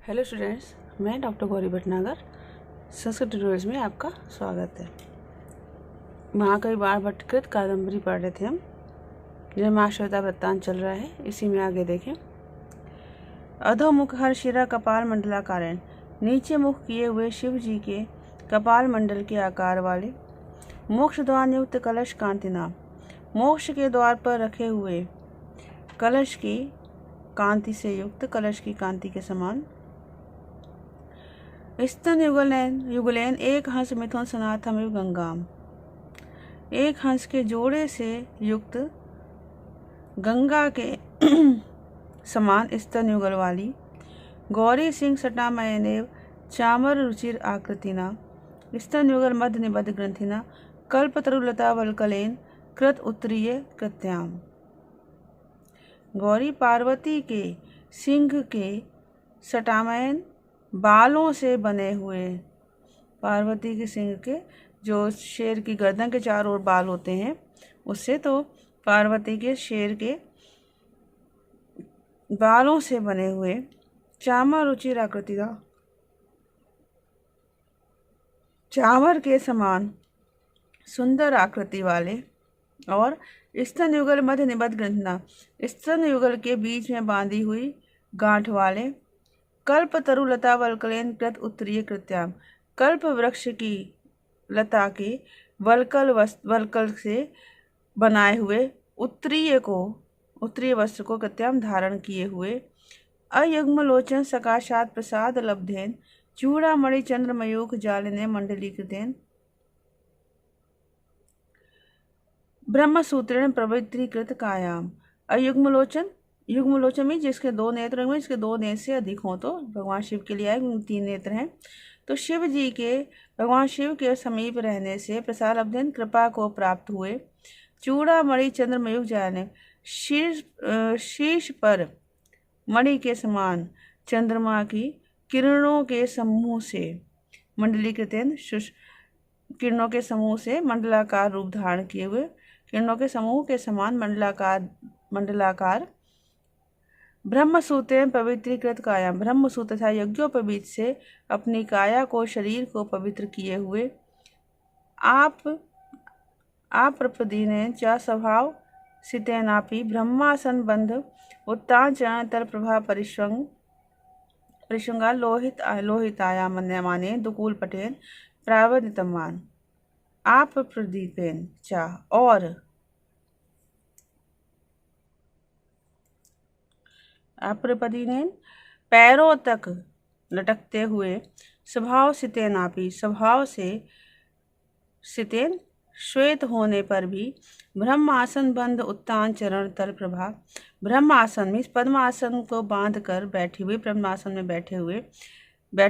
Hello students, मैं doctor Gauri Bhatnagar Sanskrit tutorials में आपका स्वागत है। महाकवि बाण भट्ट कृत कादम्बरी पढ़ रहे थे हम, जो महाश्वेता वृत्तांत चल रहा है। इसी में आगे देखें। अधोमुख हर शिरा कपाल मंडलाकारेण, नीचे मुख किए हुए शिव जी के कपाल मंडल के आकार वाले, मोक्ष द्वार युक्त कलश कांतिना, मोक्ष के द्वार पर रखे हुए कलश की कांति से युक्त, कलश की कांति के समान, स्तन युगलैन एक हंस मिथुन सनाथमिव गंगाम, एक हंस के जोड़े से युक्त गंगा के समान स्तन युगल वाली, गौरी सिंह सटामयनेव चामर रुचिर आकृतिना, स्तन युगल मध्य निबद्ध ग्रंथिना, कल्पतरुलता वल्कलेन कृत उत्तरीय कृत्याम। गौरी पार्वती के सिंह के सटामयन बालों से बने हुए, पार्वती के सिंह के जो शेर की गर्दन के चारों ओर बाल होते हैं उससे, तो पार्वती के शेर के बालों से बने हुए चामर रुचिर आकृति का, चामर के समान सुंदर आकृति वाले, और स्तन युगल मध्य निबद्ध ग्रंथना, स्तन युगल के बीच में बांधी हुई गांठ वाले, कल्प तरु लता वल्कलेन कृत उत्तरीय कृत्याम, कल्प वृक्ष की लता के वल्कल से बनाए हुए उत्तरीय वस्त्र को कृत्याम धारण किए हुए, अयुग्म लोचन सकाशात प्रसाद लब्धेन चूड़ामणि चंद्रमयूख जालिने मंडलीकृतेन, ब्रह्मसूत्रेण प्रवृत्तीकृत कायाम। अयुग्म लोचन, युग्म लोचन में जिसके दो नेत्र होंगे, जिसके दो नेत्र से अधिक हों तो भगवान शिव के लिए आए, 3 नेत्र हैं। तो शिव जी के, भगवान शिव के समीप रहने से प्रसाद लब्धेन कृपा को प्राप्त हुए, चूड़ामणि चंद्रमयूख जाने, शीर्ष पर मणि के समान चंद्रमा की किरणों के समूह से, मंडलीकृतेन किरणों के समूह से मंडलाकार रूप धारण किए हुए, किरणों के समूह के समान मंडलाकार ब्रह्मसूत्र पवित्रीकृत काया, ब्रह्मसूत्र तथा यज्ञोपवीत से अपनी काया को, शरीर को पवित्र किए हुए, आप प्रपदीने च स्वभाव सितेनापि ब्रह्मासन बंध उत्तान चरण तल प्रभा परिशृंगा लोहिताया माने दुकूल पटेन प्रावनितमान, आप प्रदीपेन चा, और अप्रपदीनेन पैरों तक लटकते हुए, स्वभाव सितेनापि स्वभाव से, सितेन श्वेत होने पर भी, ब्रह्मासन बंध उत्तान चरण तल प्रभा, ब्रह्मासन में पद्मासन को बांध कर बैठी हुई, ब्रह्मासन में बैठे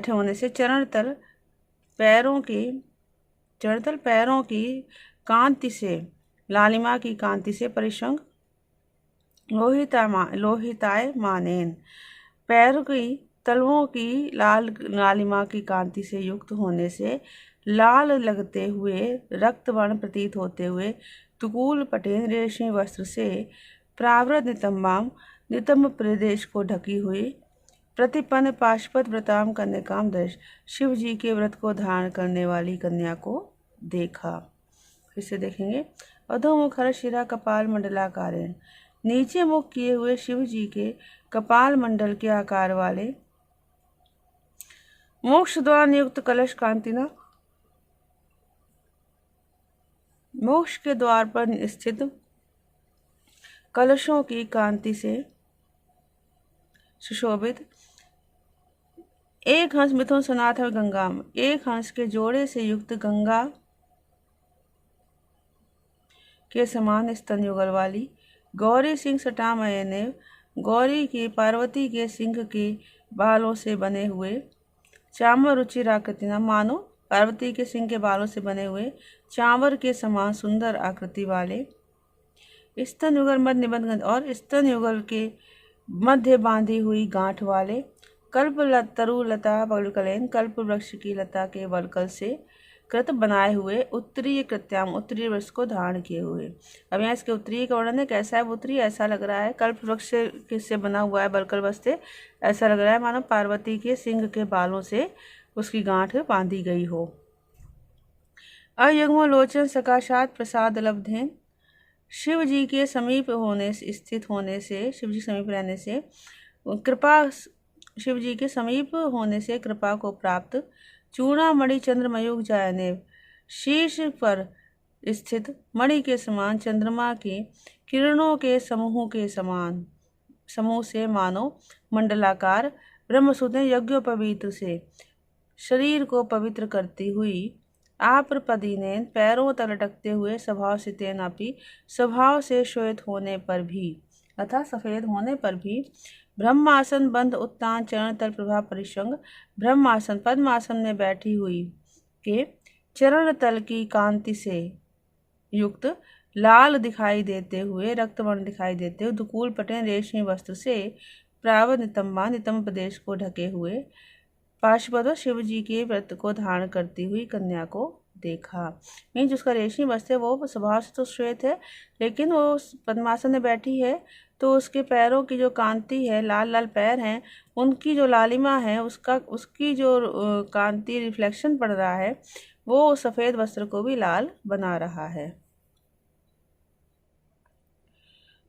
होने से चरण तल पैरों की कांति से, लालिमा की कांति से, परिशंग लोहिताय मानेन, पैर की तलवों की लालिमा की कांति से युक्त होने से, लाल लगते हुए, रक्त वर्ण प्रतीत होते हुए, तुकूल पटेन रेशमी वस्त्र से प्रावृत नितंब प्रदेश को ढकी हुई, प्रतिपन्न पाशुपत व्रताम कन्या काम दृश, शिव जी के व्रत को धारण करने वाली कन्या को देखा। फिर से देखेंगे। अधोमुख हर शिरा कपाल मंडलाकारेण, नीचे मुख किए हुए शिव जी के कपाल मंडल के आकार वाले, मोक्ष द्वार नियुक्त कलश कांतिना, मोक्ष के द्वार पर स्थित कलशों की कांति से सुशोभित, एक हंस मिथुन सनाथ गंगाम, एक हंस के जोड़े से युक्त गंगा के समान स्तन युगल वाली, गौरी सिंह सटामयनेव, गौरी की पार्वती के सिंह के बालों से बने हुए, चामर रुचिर आकृतिना, मानो पार्वती के सिंह के बालों से बने हुए चांवर के समान सुंदर आकृति वाले, स्तन युगल मध्य निबंध, और स्तन युगल के मध्य बांधी हुई गांठ वाले, कल्प तरु लता वल्कलेन, कल्प वृक्ष की लता के वल्कल से, कृत बनाए हुए, उत्तरीय कृत्याम उत्तरीय वृक्ष को धारण किए हुए। अब यहाँ इसके उत्तरीय का वर्णन है, कैसा है उत्तरीय, ऐसा लग रहा है कल्प वृक्ष से बना हुआ है बरकल वस्ते, ऐसा लग रहा है मानो पार्वती के सिंह के बालों से उसकी गांठ बांधी गई हो। अयुग्म लोचन सकाशात प्रसाद लब्धेन, शिव जी के समीप होने से, स्थित होने से, शिव जी समीप रहने से कृपा, शिव जी के समीप होने से कृपा को प्राप्त, चूड़ामणि चंद्रमयुग जायने, शीर्ष पर स्थित मणि के समान चंद्रमा के किरणों के समूह से मानो मंडलाकार ब्रह्मसूत्र यज्ञोपवीत से शरीर को पवित्र करती हुई, आप्रपदीनेन पैरों तल लटकते हुए, स्वभाव से तेनापि स्वभाव से श्वेत होने पर भी तथा सफेद होने पर भी, ब्रह्मासन बंध उत्तान चरण तल प्रभा परिशंग, ब्रह्मासन पद्मासन में बैठी हुई के चरण तल की कांति से युक्त, लाल दिखाई देते हुए, रक्तवर्ण दिखाई देते हुए, दुकूल पटेन रेशमी वस्त्र से प्राव नितंबा नितंब प्रदेश को ढके हुए, पाशुपत शिव जी के व्रत को धारण करती हुई कन्या को देखा। मीन्स उसका रेशमी वस्त्र है वो स्वभाव से तो श्वेत है, लेकिन वो पद्मासन में बैठी है तो उसके पैरों की जो कांति है, लाल लाल पैर हैं, उनकी जो लालिमा है, उसकी जो कांति रिफ्लेक्शन पड़ रहा है, वो सफ़ेद वस्त्र को भी लाल बना रहा है।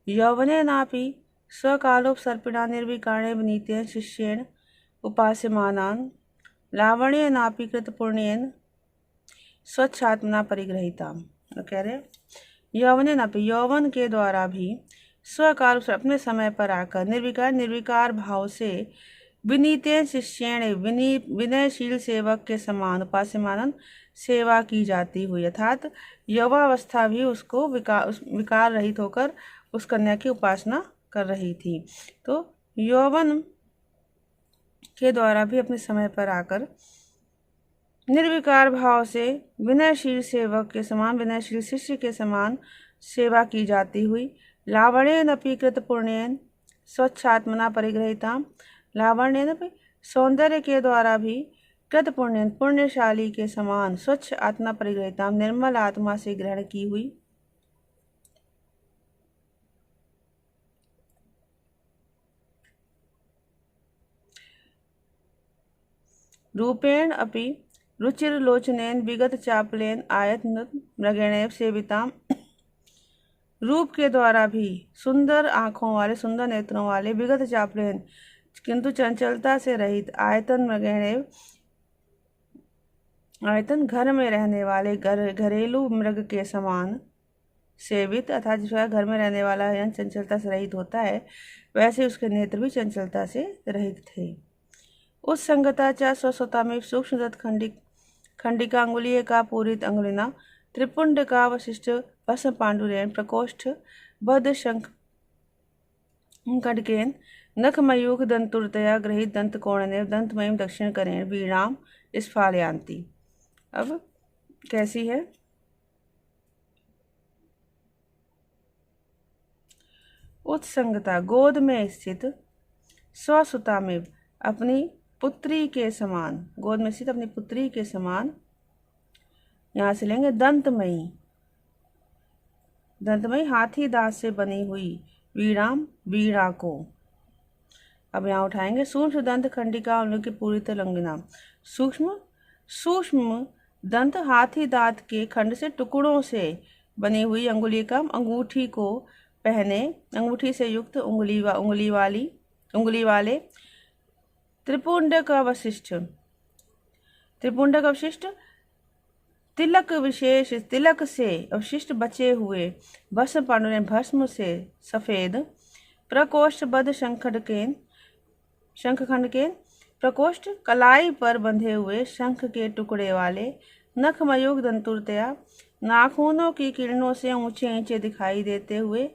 यौवने नापि स्वकालोपसर्पिणा निर्विकारणे विनीतेन शिष्येन उपास्यमानान्, लावण्य नापि कृत पुण्येन स्वच्छात्मना परिग्रहिताम। कह रहे यौवने नापि, यौवन के द्वारा भी, स्वकाल अपने समय पर आकर, निर्विकार भाव से, विनीतेन शिष्येण विनयशील सेवक के समान, उपास्यमानन सेवा की जाती हुई, अर्थात यौवावस्था भी उसको विकार रहित होकर उस कन्या की उपासना कर रही थी। तो यौवन के द्वारा भी अपने समय पर आकर निर्विकार भाव से विनयशील सेवक के समान, विनयशील शिष्य के समान सेवा की जाती हुई, लावण्येन अपि कृत पुण्येन स्वच्छात्मना परिग्रहिता, लावण्येन अपि सौंदर्य के द्वारा भी, कृत पुण्येन पुण्यशाली के समान, स्वच्छ आत्मा परिग्रहिता निर्मल आत्मा से ग्रहण की हुई, रूपेण अपि रुचिरलोचनेन विगत चापलेन आयतन मृगेणेव सेविताम, रूप के द्वारा भी सुंदर आँखों वाले, सुंदर नेत्रों वाले, विगत चापलेन किंतु चंचलता से रहित, आयतन मृगेणेव आयतन घर में रहने वाले, घरेलू मृग के समान सेवित, अर्थात जिसका घर में रहने वाला यानी चंचलता से रहित होता है, वैसे उसके नेत्र भी चंचलता से रहित थे। उस संगता च स्वस्वता में सूक्ष्मदत्त खंडिका अंगुलीय का पूरित अंगुलिना, त्रिपुंड का वशिष्ठ भस्म पांडुरेण, प्रकोष्ठ बद्ध शंख खड्गेन, नखमयूख दंतुरतया गृहीत दंत कोणनेव दंतमयीं दक्षिण करेण वीणाम स्फालयांति। अब कैसी है? उत्संगता, गोद में स्थित, स्वसुता में अपनी पुत्री के समान, गोद में स्थित अपनी पुत्री के समान, यहाँ से लेंगे दंतमयी, दंतमयी हाथी दांत से बनी हुई, वीणाम वीणा को। अब यहाँ उठाएंगे सूक्ष्म दंत खंडिका उनकी पूरी तलंगिना, सूक्ष्म दंत हाथी दांत के खंड से टुकड़ों से बनी हुई अंगुलिकम, अंगूठी को पहने, अंगूठी से युक्त उंगली वाले, त्रिपुंडक अवशिष्ट, त्रिपुंडक अवशिष्ट, तिलक विशेष, तिलक से अवशिष्ट बचे हुए, भस्म पांडुरेण भस्म से सफेद, प्रकोष्ठबद्ध शंखखंड के प्रकोष्ठ, कलाई पर बंधे हुए शंख के टुकड़े वाले, नखमयुग दंतुरतया, नाखूनों की किरणों से ऊंचे ऊंचे दिखाई देते हुए,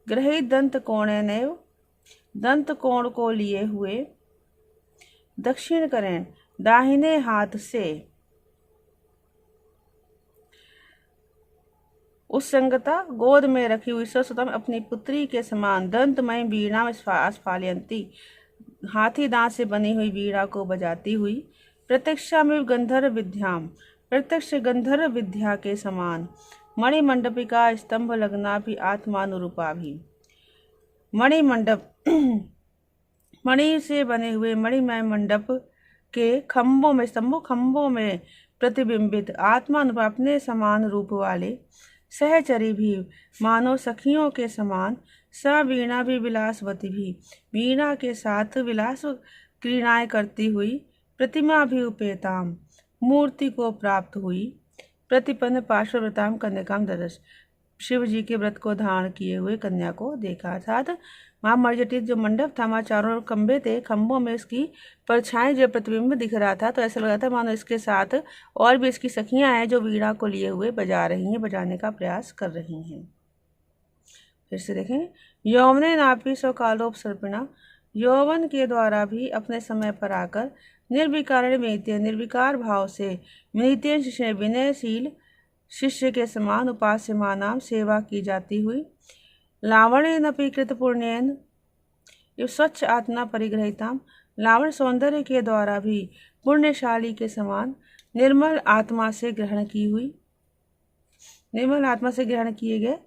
ग्रहित दंत कोणेनैव, दंत कोण को लिए हुए, दक्षिण करेण दाहिने हाथ से, उस संगता गोद में रखी हुई स्वसुता में अपनी पुत्री के समान, दंतमय वीणा स्फालयंती, हाथी दांत से बनी हुई वीणा को बजाती हुई, प्रतीक्षा में गंधर्व विद्याम, प्रत्यक्ष गंधर्व विद्या के समान। मणिमंडपिका स्तंभ लग्ना भी आत्मानुरूपा भी। मणिमंडप मणि से बने हुए मणिमय मंडप के खंभों में प्रतिबिंबित आत्मानुरूप अपने समान रूप वाले सहचरी भी, मानो सखियों के समान। स वीणा भी विलासवती भी, वीणा के साथ विलास क्रीड़ाएं करती हुई। प्रतिमा भी उपेताम, मूर्ति को प्राप्त हुई। प्रतिपन्न पार्श्वव्रताम कन्याकाम ददर्श, शिव जी के व्रत को धारण किए हुए कन्या को देखा। अर्थात वहाँ मर्जटित जो मंडप था, वहाँ चारों ओर खंबे थे, खंभों में इसकी परछाई जो प्रतिबिंब दिख रहा था, तो ऐसा लग रहा था मानो इसके साथ और भी इसकी सखियां हैं जो वीणा को लिए हुए बजा रही हैं, बजाने का प्रयास कर रही हैं। फिर से देखें, यौवने नापी सो कालोपसर्पिणा, यौवन के द्वारा भी अपने समय पर आकर निर्विकार विनीते, निर्विकार भाव से विनीतेन शिष्य, विनयशील शिष्य के समान उपास्य नाम सेवा की जाती हुई। लावण्यन अपि कृत पुण्यन, स्वच्छ आत्मा परिग्रहिताम, लावण सौंदर्य के द्वारा भी पुण्यशाली के समान निर्मल आत्मा से ग्रहण की हुई, निर्मल आत्मा से ग्रहण किए गए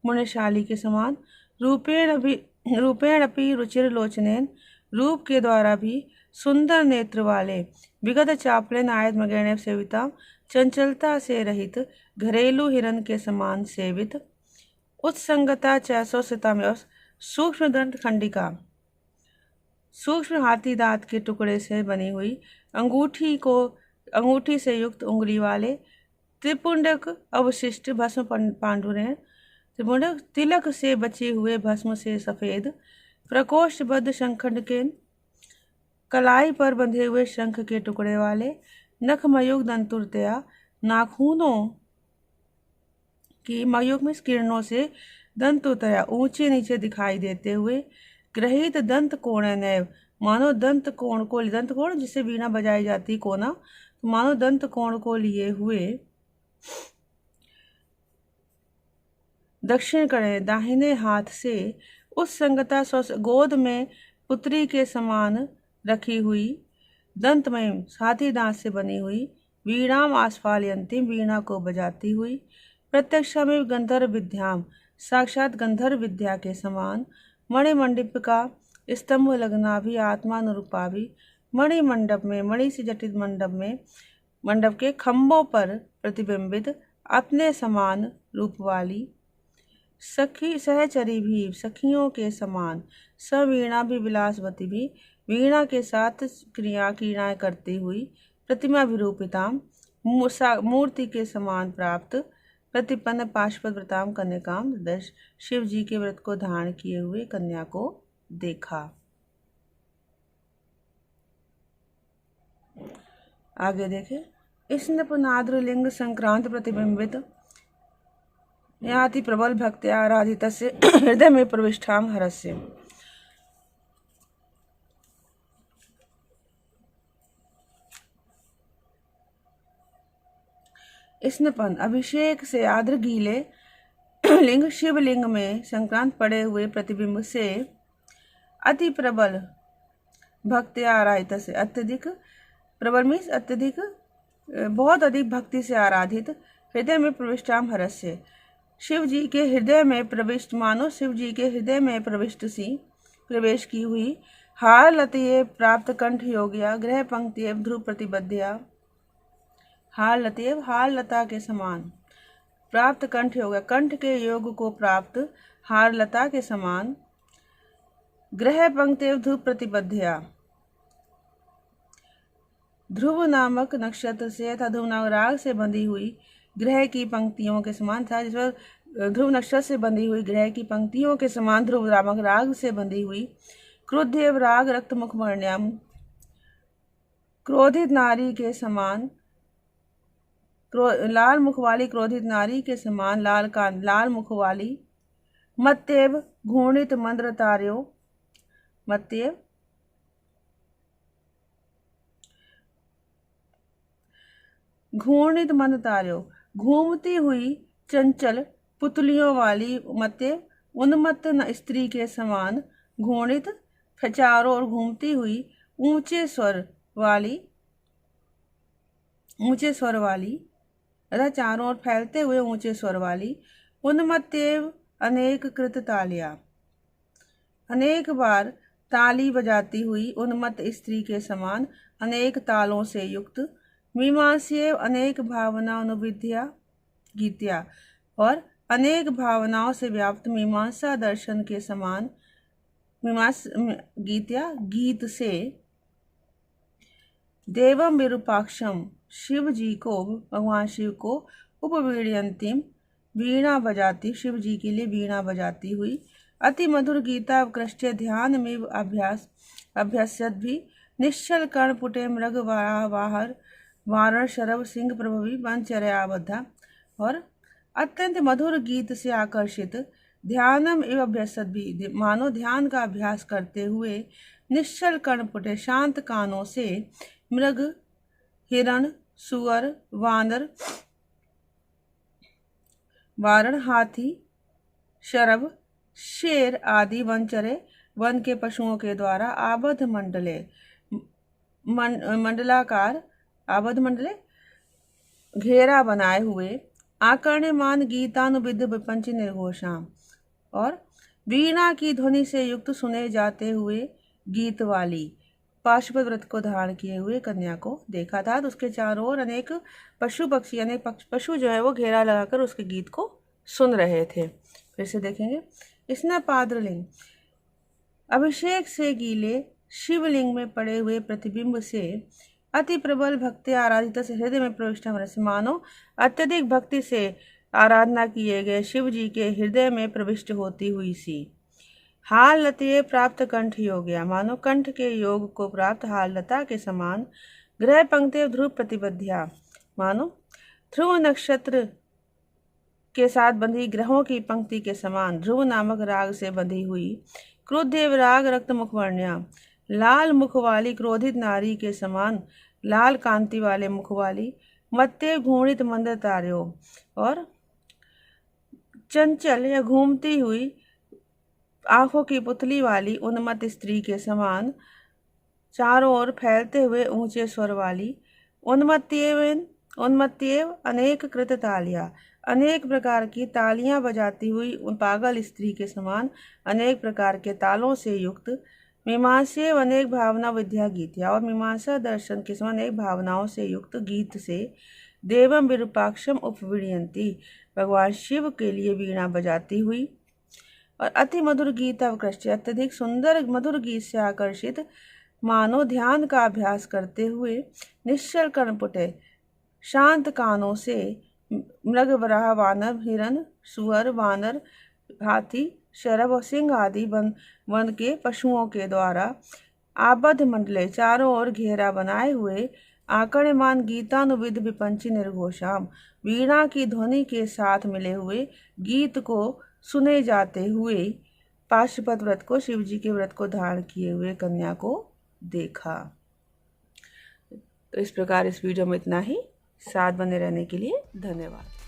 पुण्यशाली के समान। रूपेण अपि रुचिर लोचनेन, रूप के द्वारा भी सुंदर नेत्र वाले। विगत चापलेन आयत मगेण सेविता, चंचलता से रहित घरेलू हिरण के समान सेवित। उत्संगता चैसोसिता में, सूक्ष्म दंत खंडिका, सूक्ष्म हाथी दांत के टुकड़े से बनी हुई, अंगूठी से युक्त उंगली वाले। त्रिपुंडक अवशिष्ट भस्म पांडुरेण, त्रिपुंडक तिलक से बचे हुए भस्म से सफेद। प्रकोष्ठबद्ध शंखंडकेन, कलाई पर बंधे हुए शंख के टुकड़े वाले। नखमयुग दंतुरतया, नाखूनों की मयुग में किरणों से दंतुतया ऊंचे नीचे दिखाई देते हुए। ग्रहित दंत कोण नैव, मानो दंत कोण जिससे वीणा बजाई जाती कोना, तो मानो दंत कोण को लिए हुए। दक्षिण करे, दाहिने हाथ से उस संगता गोद में पुत्री के समान रखी हुई। दंतमय, हाथी दांत से बनी हुई। वीणाम आस्फालयंतीम, वीणा को बजाती हुई। प्रत्यक्षा में गंधर्व विद्याम, साक्षात गंधर्व विद्या के समान। मणिमंडप का स्तंभ लगना भी आत्मानुरूपा भी, मणिमंडप में, मणि से जटित मंडप के खंभों पर प्रतिबिंबित अपने समान रूप वाली। सखी सहचरी भी, सखियों के समान। सवीणा भी विलासवती भी, वीणा के साथ क्रियाएं करती हुई। प्रतिमा विरूपिताम, मूर्ति के समान प्राप्त। प्रतिपन्न पाशुपतव्रताम कन्याकाम ददर्श, शिव जी के व्रत को धारण किए हुए कन्या को देखा। आगे देखें, स्नपनाद्र लिंग संक्रांत प्रतिबिंबित याति प्रबल भक्त्या आराधित से हृदय में प्रविष्ठाम हरस्य। स्नपन, अभिषेक से आद्र गीले लिंग, शिवलिंग में संक्रांत पड़े हुए प्रतिबिंब से अति प्रबल भक्ति आराधित से, अत्यधिक प्रबल मीन्स अत्यधिक, बहुत अधिक भक्ति से आराधित। हृदय में प्रविष्टाम हरस्य, शिव जी के हृदय में प्रविष्ट, मानो शिव जी के हृदय में प्रवेश की हुई। हार लतये प्राप्त कंठ योग्या, ग्रह पंक्ति ध्रुव प्रतिबद्धया। हार लतये, हार लता के समान। प्राप्त कंठ योग्य, कंठ के योग को प्राप्त हार लता के समान। ग्रह पंक्ति ध्रुव प्रतिबद्धया, ध्रुव नामक नक्षत्र से तथा ध्रुव नामक राग से बंधी हुई ग्रह की पंक्तियों के समान था। जिस पर ध्रुव नक्षत्र से बंधी हुई ग्रह की पंक्तियों के समान ध्रुव नामक राग से बंधी हुई। क्रोधेव राग रक्त मुखमण्यम, क्रोधित नारी के समान, लाल मुख वाली क्रोधित नारी के समान लाल मुख वाली। मत्तेव घूर्णित मंद्र तार्यो, मत्तेव घूर्णित मंद तार्यो, घूमती हुई चंचल पुतलियों वाली। मत्तेव उन्मत्त स्त्री के समान। घूर्णित, चारों ओर घूमती हुई ऊंचे स्वर वाली। ऊंचे स्वर वाली तथा चारों ओर फैलते हुए ऊंचे स्वर वाली उन्मत्तेव अनेक कृत तालियां, अनेक बार ताली बजाती हुई उन्मत्त स्त्री के समान अनेक तालों से युक्त मीमांसेव अनेक भावना अनुविद्या गीत्या, और अनेक भावनाओं से व्याप्त मीमांसा दर्शन के समान गीत्या गीत से देवम विरूपाक्षम शिव जी को, भगवान शिव को उपवीड़यंतीम वीणा बजाती, शिव जी के लिए वीणा बजाती हुई अति मधुर गीता कृष्य ध्यान में अभ्यासत भी निश्चल कर्ण पुटे मृग वाहर वारण शरभ सिंह प्रभवी वनचर्याबद्धा, और अत्यंत मधुर गीत से आकर्षित ध्यानम एवं अभ्यासत भी मानो ध्यान का अभ्यास करते हुए निश्चल कर्ण पुटे शांत कानों से मृग हिरण सुअर वानर वारण हाथी शरभ शेर आदि वनचरे वन के पशुओं के द्वारा आबद्ध मंडलाकार आबद्ध मंडले घेरा बनाए हुए आकर्ण्यमान गीतानुविद विपंच निर्घोषाम, और वीणा की ध्वनि से युक्त सुने जाते हुए गीत वाली पाशुपत व्रत को धारण किए हुए कन्या को देखा था। तो उसके चारों ओर अनेक पशु पक्षी अनेक पशु जो है वो घेरा लगाकर उसके गीत को सुन रहे थे। फिर से देखेंगे, स्नापाद्रलिंग अभिषेक से गीले शिवलिंग में पड़े हुए प्रतिबिंब से अति प्रबल भक्ति आराधित से हृदय में प्रविष्ट मनस, मानो अत्यधिक भक्ति से आराधना किए गए शिव जी के हृदय में प्रविष्ट होती हुई सी हाल लते प्राप्त कंठ योग्या, मानो कंठ के योग को प्राप्त हाल लता के समान ग्रह पंक्ति ध्रुव प्रतिबद्ध्या, मानो ध्रुव नक्षत्र के साथ बंधी ग्रहों की पंक्ति के समान ध्रुव नामक राग से बंधी हुई क्रोधेव राग रक्त मुखवर्ण्या, लाल मुख वाली क्रोधित नारी के समान लाल कांति वाले मुख वाली मत्ते घूर्णित मंद तार्यो, और चंचल या घूमती हुई आंखों की पुतली वाली उन्मत्त स्त्री के समान चारों ओर फैलते हुए ऊंचे स्वर वाली उन्मत्तेव अनेक कृत तालियां, अनेक प्रकार की तालियां बजाती हुई उन पागल स्त्री के समान अनेक प्रकार के तालों से युक्त मीमांसेव अनेक भावना विद्या गीत्या, और मीमांसा दर्शन के समान अनेक भावनाओं से युक्त गीत से देवम विरूपाक्षम उपवीड़यंती, भगवान शिव के लिए वीणा बजाती हुई और अति मधुर गीत अवकृष्ट अत्यधिक सुंदर मधुर गीत से आकर्षित मानो ध्यान का अभ्यास करते हुए निश्चल कर्णपुटे शांत कानों से मृग वराह वानर हिरण सुअर वानर हाथी शरभ और सिंह आदि वन के पशुओं के द्वारा आबद्ध मंडले चारों ओर घेरा बनाए हुए आकर्ण्यमान गीतानुविद विपंची निर्घोषाम, वीणा की ध्वनि के साथ मिले हुए गीत को सुने जाते हुए पाशुपत व्रत को शिव जी के व्रत को धारण किए हुए कन्या को देखा। तो इस प्रकार इस वीडियो में इतना ही। साथ बने रहने के लिए धन्यवाद।